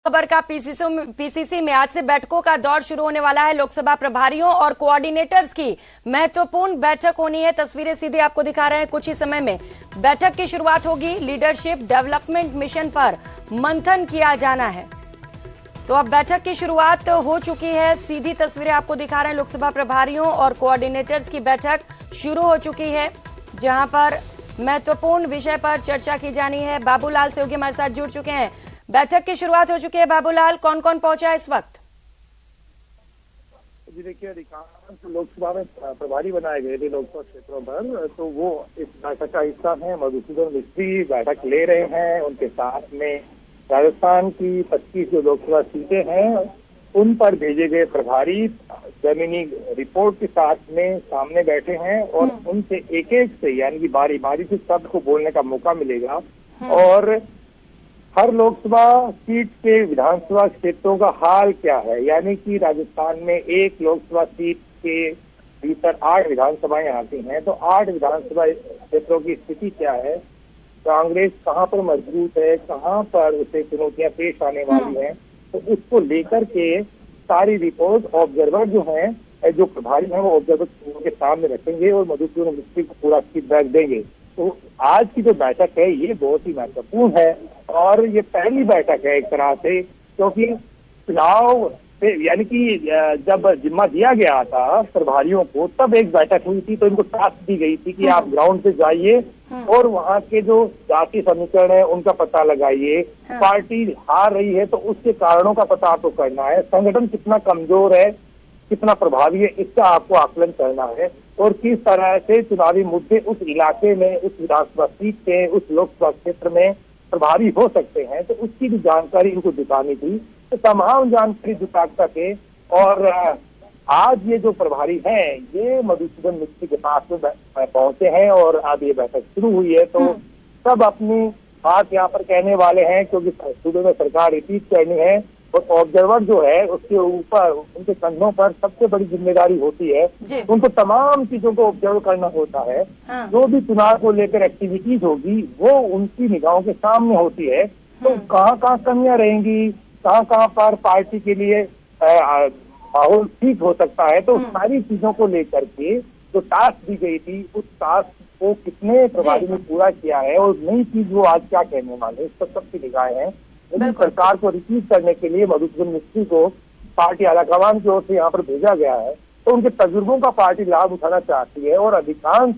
खबर का पीसीसी में आज से बैठकों का दौर शुरू होने वाला है। लोकसभा प्रभारियों और कोऑर्डिनेटर्स की महत्वपूर्ण बैठक होनी है। तस्वीरें सीधे आपको दिखा रहे हैं। कुछ ही समय में बैठक की शुरुआत होगी। लीडरशिप डेवलपमेंट मिशन पर मंथन किया जाना है। तो अब बैठक की शुरुआत हो चुकी है। सीधी तस्वीरें आपको दिखा रहे हैं। लोकसभा प्रभारियों और कोऑर्डिनेटर्स की बैठक शुरू हो चुकी है, जहां पर महत्वपूर्ण विषय पर चर्चा की जानी है। बाबूलाल सहयोगी हमारे साथ जुड़ चुके हैं। बैठक की शुरुआत हो चुकी है। बाबूलाल, कौन कौन पहुंचा इस वक्त? जी देखिए, अधिकांश लोकसभा में प्रभारी बनाए गए थे लोकसभा क्षेत्रों पर, तो वो इस बैठक का हिस्सा है। मधुसूदन मिस्त्री बैठक ले रहे हैं। उनके साथ में राजस्थान की 25 जो लोकसभा सीटें हैं उन पर भेजे गए प्रभारी जमीनी रिपोर्ट के साथ में सामने बैठे हैं और उनसे एक एक से यानी कि बारी बारी से सबको बोलने का मौका मिलेगा। और हर लोकसभा सीट के विधानसभा क्षेत्रों का हाल क्या है, यानी कि राजस्थान में एक लोकसभा सीट के भीतर 8 विधानसभाएं आती हैं, तो 8 विधानसभा क्षेत्रों की स्थिति क्या है, कांग्रेस कहां पर मजबूत है, कहां पर उसे चुनौतियां पेश आने वाली हैं, तो उसको लेकर के सारी रिपोर्ट ऑब्जर्वर जो हैं, जो प्रभारी हैं, वो ऑब्जर्वर के सामने रखेंगे और मधुसूदन मिस्त्री को पूरा फीडबैक देंगे। तो आज की जो बैठक है ये बहुत ही महत्वपूर्ण है और ये पहली बैठक है एक तरह से, क्योंकि चुनाव से यानी कि जब जिम्मा दिया गया था प्रभारियों को तब एक बैठक हुई थी, तो इनको टास्क दी गई थी कि आप ग्राउंड पे जाइए और वहाँ के जो जाति समीकरण है उनका पता लगाइए। पार्टी हार रही है तो उसके कारणों का पता आपको करना है। संगठन कितना कमजोर है, कितना प्रभावी है, इसका आपको आकलन करना है और किस तरह से चुनावी मुद्दे उस इलाके में, उस विधानसभा सीट पे, उस लोकसभा क्षेत्र में प्रभावी हो सकते हैं, तो उसकी भी जानकारी इनको जुटानी थी। तो तमाम जानकारी जुटा सके और आज ये जो प्रभारी हैं ये मधुसूदन मिस्त्री के पास में पहुंचे हैं और अब ये बैठक शुरू हुई है। तो सब अपनी बात यहाँ पर कहने वाले हैं, क्योंकि सूबे में सरकार रिपीट करनी है और ऑब्जर्वर जो है उसके ऊपर, उनके कंधों पर सबसे बड़ी जिम्मेदारी होती है। उनको तमाम चीजों को ऑब्जर्व करना होता है। जो भी चुनाव को लेकर एक्टिविटीज होगी वो उनकी निगाहों के सामने होती है। तो कहाँ कहाँ कमियां रहेंगी, कहाँ कहाँ पर पार्टी के लिए माहौल ठीक हो सकता है, तो सारी चीजों को लेकर के जो टास्क दी गई थी उस टास्क को कितने प्रभारी ने पूरा किया है और नई चीज वो आज क्या कहने वाले, इस पर सबकी निगाहें हैं। लेकिन सरकार को रिसीव करने के लिए मधुसूदन मिस्त्री को पार्टी आलाकमान की ओर से यहाँ पर भेजा गया है, तो उनके तजुर्बों का पार्टी लाभ उठाना चाहती है। और अधिकांश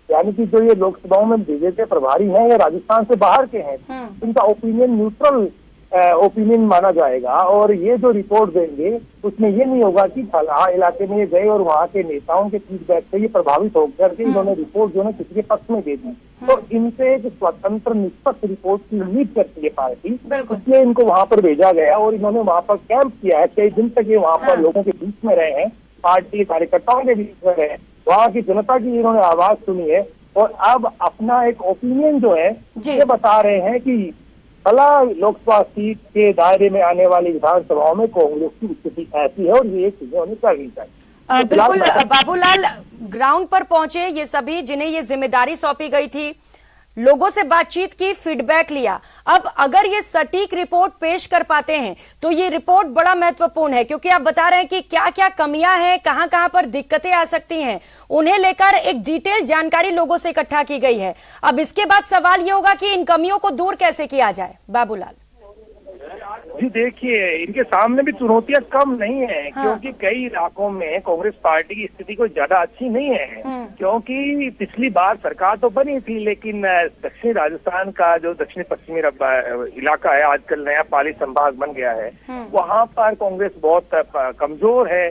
यानी कि जो ये लोकसभाओं में भेजे गए प्रभारी हैं ये राजस्थान से बाहर के हैं, इनका ओपिनियन न्यूट्रल ओपिनियन माना जाएगा और ये जो रिपोर्ट देंगे उसमें ये नहीं होगा कि फलां इलाके में ये गए और वहाँ के नेताओं के फीडबैक से ये प्रभावित होकर के इन्होंने रिपोर्ट जो है किसी के पक्ष में दे दी। तो इनसे एक स्वतंत्र निष्पक्ष रिपोर्ट की उम्मीद करती है पार्टी, इसलिए इनको वहाँ पर भेजा गया और इन्होंने वहाँ पर कैंप किया है। कई दिन तक ये वहाँ पर लोगों के बीच में रहे हैं, पार्टी कार्यकर्ताओं के बीच में रहे, वहाँ की जनता की इन्होंने आवाज सुनी है और अब अपना एक ओपिनियन जो है ये बता रहे हैं कि भला लोकसभा सीट के दायरे में आने वाली विधानसभाओं में कांग्रेस की स्थिति ऐसी है और ये चीजें उन्हें करनी चाहिए। बिल्कुल बाबूलाल, ग्राउंड पर पहुंचे ये सभी जिन्हें ये जिम्मेदारी सौंपी गई थी, लोगों से बातचीत की, फीडबैक लिया। अब अगर ये सटीक रिपोर्ट पेश कर पाते हैं तो ये रिपोर्ट बड़ा महत्वपूर्ण है, क्योंकि आप बता रहे हैं कि क्या क्या कमियां हैं, कहां कहां पर दिक्कतें आ सकती हैं, उन्हें लेकर एक डिटेल जानकारी लोगों से इकट्ठा की गई है। अब इसके बाद सवाल ये होगा कि इन कमियों को दूर कैसे किया जाए। बाबूलाल जी देखिए, इनके सामने भी चुनौतियां कम नहीं है, क्योंकि कई इलाकों में कांग्रेस पार्टी की स्थिति कोई ज्यादा अच्छी नहीं है। क्योंकि पिछली बार सरकार तो बनी थी, लेकिन दक्षिणी राजस्थान का जो दक्षिणी पश्चिमी इलाका है, आजकल नया पाली संभाग बन गया है, वहाँ पर कांग्रेस बहुत कमजोर है।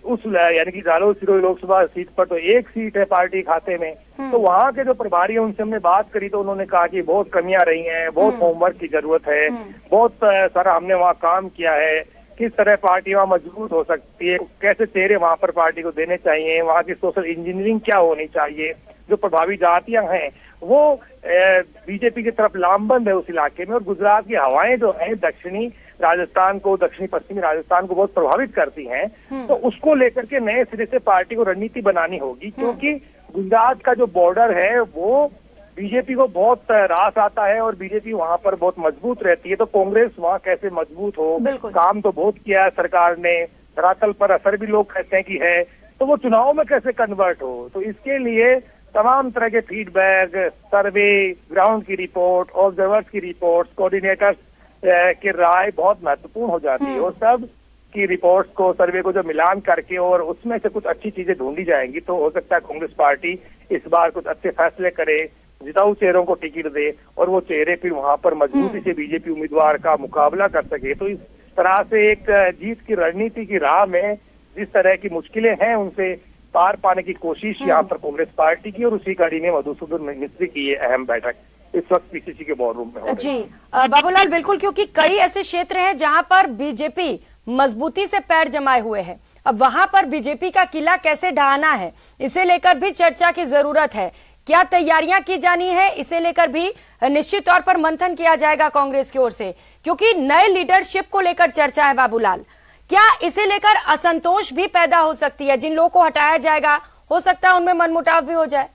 उस यानी कि जालोर सिरोही लोकसभा सीट पर तो एक सीट है पार्टी खाते में, तो वहाँ के जो प्रभारी हैं उनसे हमने बात करी तो उन्होंने कहा कि बहुत कमियां रही हैं, बहुत होमवर्क की जरूरत है, बहुत सारा हमने वहाँ काम किया है, किस तरह पार्टी वहाँ मजबूत हो सकती है, कैसे चेहरे वहाँ पर पार्टी को देने चाहिए, वहाँ की सोशल इंजीनियरिंग क्या होनी चाहिए, जो प्रभावी जातियां हैं वो बीजेपी की तरफ लामबंद है उस इलाके में, और गुजरात की हवाएं जो है दक्षिणी राजस्थान को, दक्षिणी पश्चिमी राजस्थान को बहुत प्रभावित करती हैं। तो उसको लेकर के नए सिरे से पार्टी को रणनीति बनानी होगी, क्योंकि गुजरात का जो बॉर्डर है वो बीजेपी को बहुत रास आता है और बीजेपी वहां पर बहुत मजबूत रहती है, तो कांग्रेस वहां कैसे मजबूत हो। काम तो बहुत किया है सरकार ने, धरातल पर असर भी लोग कहते हैं कि है, तो वो चुनाव में कैसे कन्वर्ट हो। तो इसके लिए तमाम तरह के फीडबैक, सर्वे, ग्राउंड की रिपोर्ट, ऑब्जर्वर्स की रिपोर्ट, कोऑर्डिनेटर्स की राय बहुत महत्वपूर्ण हो जाती है। और सब की रिपोर्ट्स को, सर्वे को जो मिलान करके और उसमें से कुछ अच्छी चीजें ढूंढी जाएंगी, तो हो सकता है कांग्रेस पार्टी इस बार कुछ अच्छे फैसले करे, जिताऊ चेहरों को टिकट दे और वो चेहरे फिर वहां पर मजबूती से बीजेपी उम्मीदवार का मुकाबला कर सके। तो इस तरह से एक जीत की रणनीति की राह में जिस तरह की मुश्किलें हैं उनसे पार पाने की कोशिश यहाँ पर कांग्रेस पार्टी की, और उसी कड़ी में मधुसूदन मिस्त्री की ये अहम बैठक इस वक्त पीसीसी के बॉर्डरूम में हो रही है। जी बाबूलाल, बिल्कुल, क्योंकि कई ऐसे क्षेत्र हैं जहां पर बीजेपी मजबूती से पैर जमाए हुए है। अब वहां पर बीजेपी का किला कैसे ढहाना है, इसे लेकर भी चर्चा की जरूरत है। क्या तैयारियां की जानी है, इसे लेकर भी निश्चित तौर पर मंथन किया जाएगा कांग्रेस की ओर से, क्योंकि नए लीडरशिप को लेकर चर्चा है। बाबूलाल, क्या इसे लेकर असंतोष भी पैदा हो सकती है? जिन लोगों को हटाया जाएगा हो सकता है उनमें मनमुटाव भी हो जाए।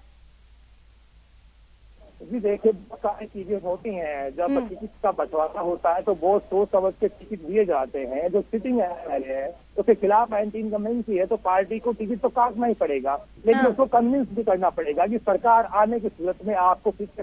जी देखिए, बहुत सारी चीजें होती हैं। जब टिकट का बंटवारा होता है तो बहुत सोच समझ के टिकट दिए जाते हैं। जो सिटिंग एमएलए है उसके खिलाफ एंटी इनकम्बेंसी है, तो पार्टी को टिकट तो काटना ही पड़ेगा, लेकिन उसको कन्विंस भी करना पड़ेगा कि सरकार आने की सूरत में आपको फिर से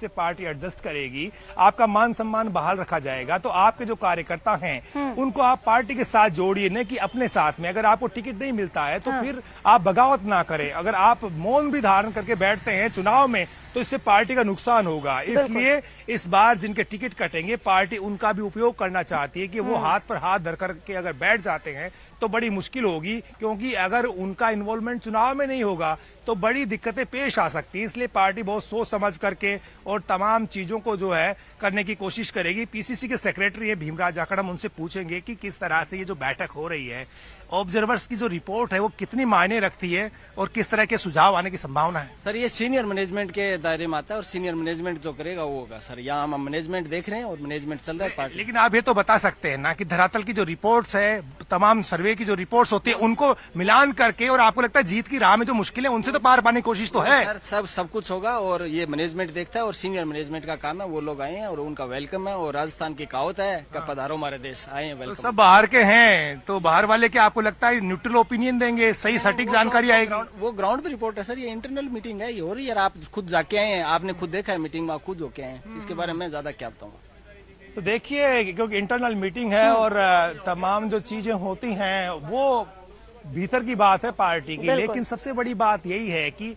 पार्टी एडजस्ट करेगी, आपका मान सम्मान बहाल रखा जाएगा। तो आपके जो कार्यकर्ता हैं उनको आप पार्टी के साथ जोड़िए, न कि अपने साथ में। अगर आपको टिकट नहीं मिलता है तो फिर आप बगावत ना करें। अगर आप मौन भी धारण करके बैठते हैं चुनाव में तो इससे पार्टी का नुकसान होगा। इसलिए इस बार जिनके टिकट कटेंगे पार्टी उनका भी उपयोग करना चाहती है कि वो हाथ पर हाथ धर करके अगर बैठ जाते हैं तो बड़ी मुश्किल होगी, क्योंकि अगर उनका इन्वॉल्वमेंट चुनाव में नहीं होगा तो बड़ी दिक्कतें पेश आ सकती है। इसलिए पार्टी बहुत सोच समझ करके और तमाम चीजों को जो है करने की कोशिश करेगी। पीसीसी के सेक्रेटरी है भीमराव जाखड़, हम उनसे पूछेंगे कि किस तरह से ये जो बैठक हो रही है, ऑब्जर्वर्स की जो रिपोर्ट है वो कितनी मायने रखती है और किस तरह के सुझाव आने की संभावना है। सर, ये सीनियर मैनेजमेंट के दायरे में आता है और सीनियर मैनेजमेंट जो करेगा वो होगा। सर, यहाँ हम मैनेजमेंट देख रहे हैं और मैनेजमेंट चल रहा है पार्टी। लेकिन आप ये तो बता सकते हैं ना कि धरातल की जो रिपोर्ट्स है, तमाम सर्वे की जो रिपोर्ट्स होती है, उनको मिलान करके, और आपको लगता है जीत की राह में जो मुश्किलें उनसे तो पार पाने की कोशिश तो है। सर, सब कुछ होगा और ये मैनेजमेंट देखता है और सीनियर मैनेजमेंट का काम है। वो लोग आए हैं और उनका वेलकम है। और राजस्थान की कहावत है कि पधारो हमारे देश, आए हैं वेलकम। सब बाहर के हैं, तो बाहर वाले क्या आपको लगता है न्यूट्रल ओपिनियन देंगे, सही सटीक जानकारी आएगी? वो ग्राउंड पे रिपोर्ट है सर, ये इंटरनल मीटिंग है, ये हो रही है। आप खुद जाके आए हैं, आपने खुद देखा है मीटिंग में, आप खुद होके आए हैं। इसके बारे में ज्यादा क्या बताऊँ। तो देखिए, क्योंकि इंटरनल मीटिंग है और तमाम जो चीजें होती हैं वो भीतर की बात है पार्टी की, लेकिन सबसे बड़ी बात यही है कि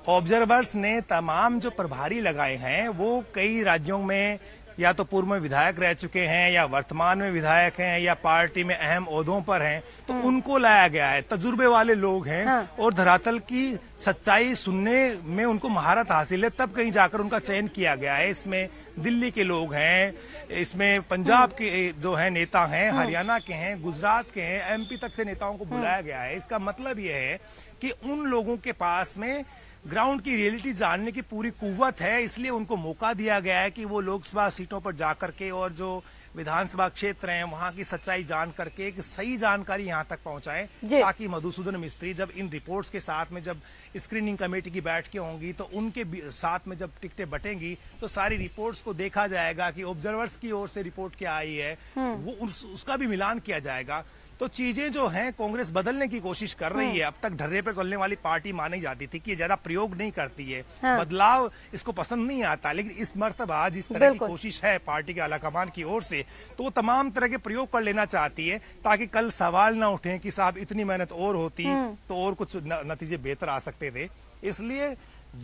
ऑब्जर्वर्स ने तमाम जो प्रभारी लगाए हैं वो कई राज्यों में या तो पूर्व में विधायक रह चुके हैं या वर्तमान में विधायक हैं या पार्टी में अहम ओहदों पर हैं, तो उनको लाया गया है। तजुर्बे वाले लोग हैं और धरातल की सच्चाई सुनने में उनको महारत हासिल है, तब कहीं जाकर उनका चयन किया गया है। इसमें दिल्ली के लोग हैं, इसमें पंजाब के जो है नेता हैं, हरियाणा के हैं, गुजरात के हैं, एमपी तक से नेताओं को बुलाया गया है। इसका मतलब यह है कि उन लोगों के पास में ग्राउंड की रियलिटी जानने की पूरी कुव्वत है, इसलिए उनको मौका दिया गया है कि वो लोकसभा सीटों पर जाकर के और जो विधानसभा क्षेत्र हैं वहां की सच्चाई जान करके एक सही जानकारी यहां तक पहुंचाएं, ताकि मधुसूदन मिस्त्री जब इन रिपोर्ट्स के साथ में जब स्क्रीनिंग कमेटी की बैठकें होंगी तो उनके साथ में जब टिकटें बटेंगी तो सारी रिपोर्ट्स को देखा जाएगा कि ऑब्जर्वर्स की ओर से रिपोर्ट क्या आई है, वो उसका भी मिलान किया जाएगा। तो चीजें जो हैं कांग्रेस बदलने की कोशिश कर रही है। अब तक ढर्रे पर चलने वाली पार्टी मानी जाती थी कि ये ज्यादा प्रयोग नहीं करती है, बदलाव इसको पसंद नहीं आता, लेकिन इस मर्तबा जिस तरह की कोशिश है पार्टी के आलाकमान की ओर से, तो वो तमाम तरह के प्रयोग कर लेना चाहती है ताकि कल सवाल ना उठे कि साहब इतनी मेहनत और होती तो और कुछ नतीजे बेहतर आ सकते थे। इसलिए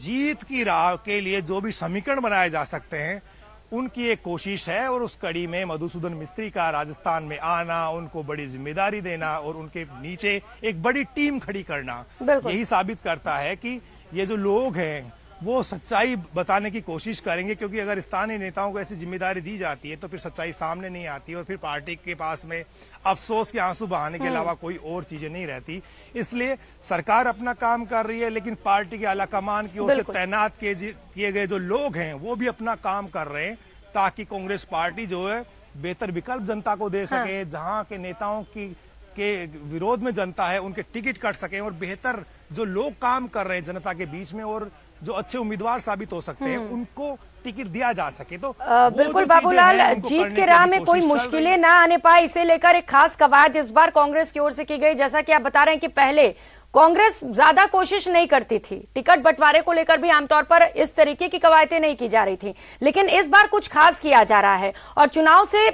जीत की राह के लिए जो भी समीकरण बनाए जा सकते हैं उनकी एक कोशिश है, और उस कड़ी में मधुसूदन मिस्त्री का राजस्थान में आना, उनको बड़ी जिम्मेदारी देना और उनके नीचे एक बड़ी टीम खड़ी करना, यही साबित करता है कि ये जो लोग हैं वो सच्चाई बताने की कोशिश करेंगे। क्योंकि अगर स्थानीय नेताओं को ऐसी जिम्मेदारी दी जाती है तो फिर सच्चाई सामने नहीं आती और फिर पार्टी के पास में अफसोस के आंसू बहाने के अलावा कोई और चीजें नहीं रहती। इसलिए सरकार अपना काम कर रही है, लेकिन पार्टी के आलाकमान की ओर से तैनात किए गए जो लोग हैं वो भी अपना काम कर रहे हैं ताकि कांग्रेस पार्टी जो है बेहतर विकल्प जनता को दे सके, जहां के नेताओं के विरोध में जनता है उनके टिकट कट सके और बेहतर जो लोग काम कर रहे हैं जनता के बीच में और जो अच्छे उम्मीदवार साबित हो सकते हैं उनको टिकट दिया जा सके। तो बिल्कुल बाबूलाल, जीत के राह में कोई मुश्किलें ना आने पाए, इसे लेकर एक खास कवायद इस बार कांग्रेस की ओर से की गई। जैसा कि आप बता रहे हैं कि पहले कांग्रेस ज्यादा कोशिश नहीं करती थी, टिकट बंटवारे को लेकर भी आमतौर पर इस तरीके की कवायदें नहीं की जा रही थी, लेकिन इस बार कुछ खास किया जा रहा है और चुनाव से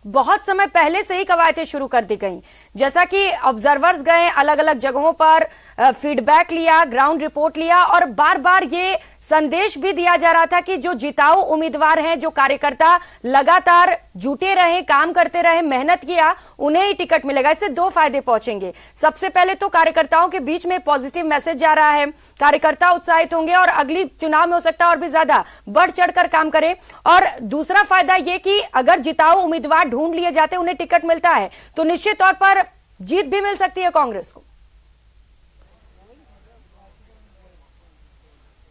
बहुत समय पहले से ही कवायदें शुरू कर दी गई। जैसा कि ऑब्जर्वर्स गए अलग अलग जगहों पर, फीडबैक लिया, ग्राउंड रिपोर्ट लिया और बार बार ये संदेश भी दिया जा रहा था कि जो जिताऊ उम्मीदवार हैं, जो कार्यकर्ता लगातार जुटे रहे, काम करते रहे, मेहनत किया, उन्हें ही टिकट मिलेगा। इससे दो फायदे पहुंचेंगे। सबसे पहले तो कार्यकर्ताओं के बीच में पॉजिटिव मैसेज जा रहा है, कार्यकर्ता उत्साहित होंगे और अगली चुनाव में हो सकता है और भी ज्यादा बढ़ चढ़कर काम करे। और दूसरा फायदा यह कि अगर जिताऊ उम्मीदवार ढूंढ लिए जाते, उन्हें टिकट मिलता है तो निश्चित तौर पर जीत भी मिल सकती है कांग्रेस को।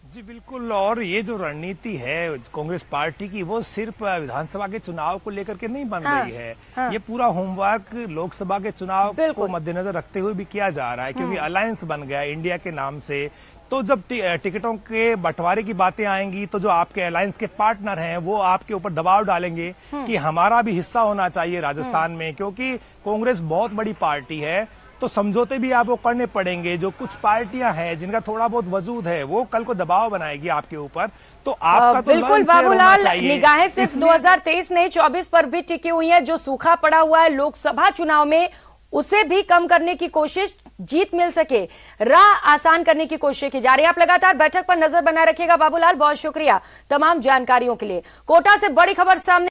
जी बिल्कुल, और ये जो रणनीति है कांग्रेस पार्टी की, वो सिर्फ विधानसभा के चुनाव को लेकर के नहीं बन रही है। ये पूरा होमवर्क लोकसभा के चुनाव को मद्देनजर रखते हुए भी किया जा रहा है, क्योंकि अलायंस बन गया इंडिया के नाम से। तो जब टिकटों के बंटवारे की बातें आएंगी तो जो आपके अलायंस के पार्टनर हैं वो आपके ऊपर दबाव डालेंगे कि हमारा भी हिस्सा होना चाहिए राजस्थान में, क्योंकि कांग्रेस बहुत बड़ी पार्टी है। तो समझौते भी आपको करने पड़ेंगे। जो कुछ पार्टियां हैं जिनका थोड़ा बहुत वजूद है, वो कल को दबाव बनाएगी आपके ऊपर। तो आपका तो बिल्कुल बाबूलाल, निगाहें सिर्फ 2023 नहीं 24 पर भी टिकी हुई है। जो सूखा पड़ा हुआ है लोकसभा चुनाव में, उसे भी कम करने की कोशिश, जीत मिल सके, राह आसान करने की कोशिश की जा रही है। आप लगातार बैठक पर नजर बनाए रखिएगा बाबूलाल, बहुत शुक्रिया तमाम जानकारियों के लिए। कोटा से बड़ी खबर सामने